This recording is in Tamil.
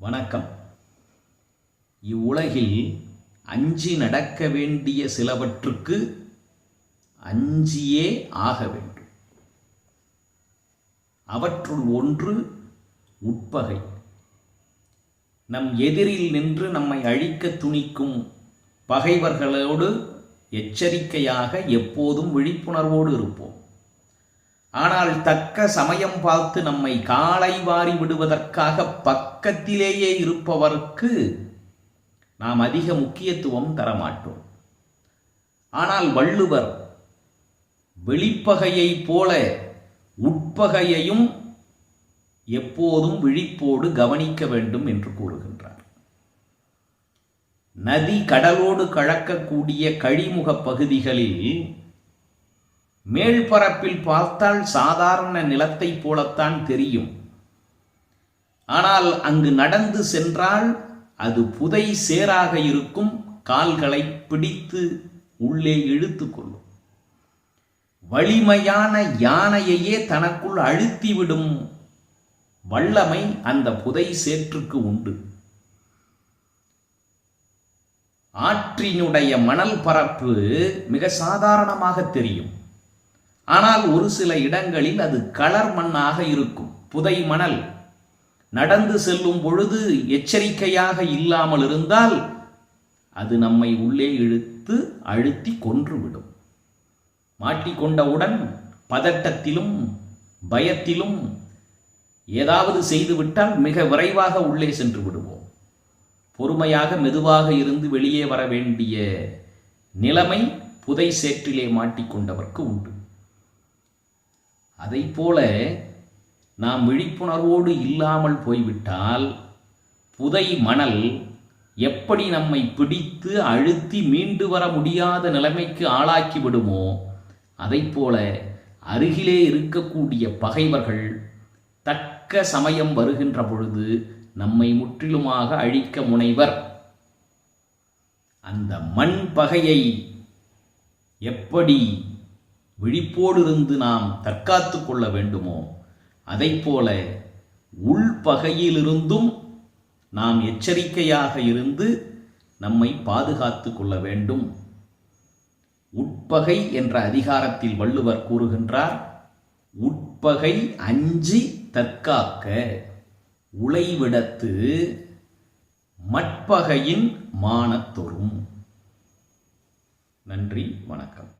வணக்கம். இவ்வுலகில் அஞ்சி நடக்க வேண்டிய சிலவற்றுக்கு அஞ்சியே ஆக வேண்டும். அவற்றுள் ஒன்று உட்பகை. நம் எதிரில் நின்று நம்மை அழிக்க துணிக்கும் பகைவர்களோடு எச்சரிக்கையாக எப்போதும் விழிப்புணர்வோடு இருப்போம். ஆனால் தக்க சமயம் பார்த்து நம்மை காலை வாரி விடுவதற்காக பக்கத்திலேயே இருப்பவருக்கு நாம் அதிக முக்கியத்துவம் தரமாட்டோம். ஆனால் வள்ளுவர் வெளிப்பகையைப் போல உட்பகையையும் எப்போதும் விழிப்போடு கவனிக்க வேண்டும் என்று கூறுகின்றார். நதி கடலோடு கலக்கக்கூடிய கழிமுக பகுதிகளில் மேல்பரப்பில் பார்த்தால் சாதாரண நிலத்தைப் போலத்தான் தெரியும். ஆனால் அங்கு நடந்து சென்றால் அது புதை சேராக இருக்கும். கால்களை பிடித்து உள்ளே இழுத்து கொள்ளும். வலிமையான யானையையே தனக்குள் அழுத்திவிடும் வல்லமை அந்த புதை சேற்றுக்கு உண்டு. ஆற்றினுடைய மணல் பரப்பு மிக சாதாரணமாக தெரியும். ஆனால் ஒரு சில இடங்களில் அது கலர் மண்ணாக இருக்கும். புதை மணல். நடந்து செல்லும் பொழுது எச்சரிக்கையாக இல்லாமல் இருந்தால் அது நம்மை உள்ளே இழுத்து அழுத்தி கொன்றுவிடும். மாட்டிக்கொண்டவுடன் பதட்டத்திலும் பயத்திலும் ஏதாவது செய்துவிட்டால் மிக விரைவாக உள்ளே சென்று விடுவோம். பொறுமையாக மெதுவாக இருந்து வெளியே வர வேண்டிய நிலைமை புதை சேற்றிலே மாட்டிக்கொண்டவர்க்கு உண்டு. அதைப்போல நாம் விழிப்புணர்வோடு இல்லாமல் போய்விட்டால் புதை மணல் எப்படி நம்மை பிடித்து அழுத்தி மீண்டு வர முடியாத நிலைமைக்கு ஆளாக்கி விடுமோ, அதைப்போல அருகிலே இருக்கக்கூடிய பகைவர்கள் தக்க சமயம் வருகின்ற பொழுது நம்மை முற்றிலுமாக அழிக்க முனைவர். அந்த மண் பகையை எப்படி விழிப்போடு இருந்து நாம் தற்காத்து கொள்ள வேண்டுமோ, அதைப்போல உள்பகையிலிருந்தும் நாம் எச்சரிக்கையாக இருந்து நம்மை பாதுகாத்து கொள்ள வேண்டும். உட்பகை என்ற அதிகாரத்தில் வள்ளுவர் கூறுகின்றார், உட்பகை அஞ்சி தற்காக்க உழைவிடத்து மட்பகையின் மானத்தொறும். நன்றி, வணக்கம்.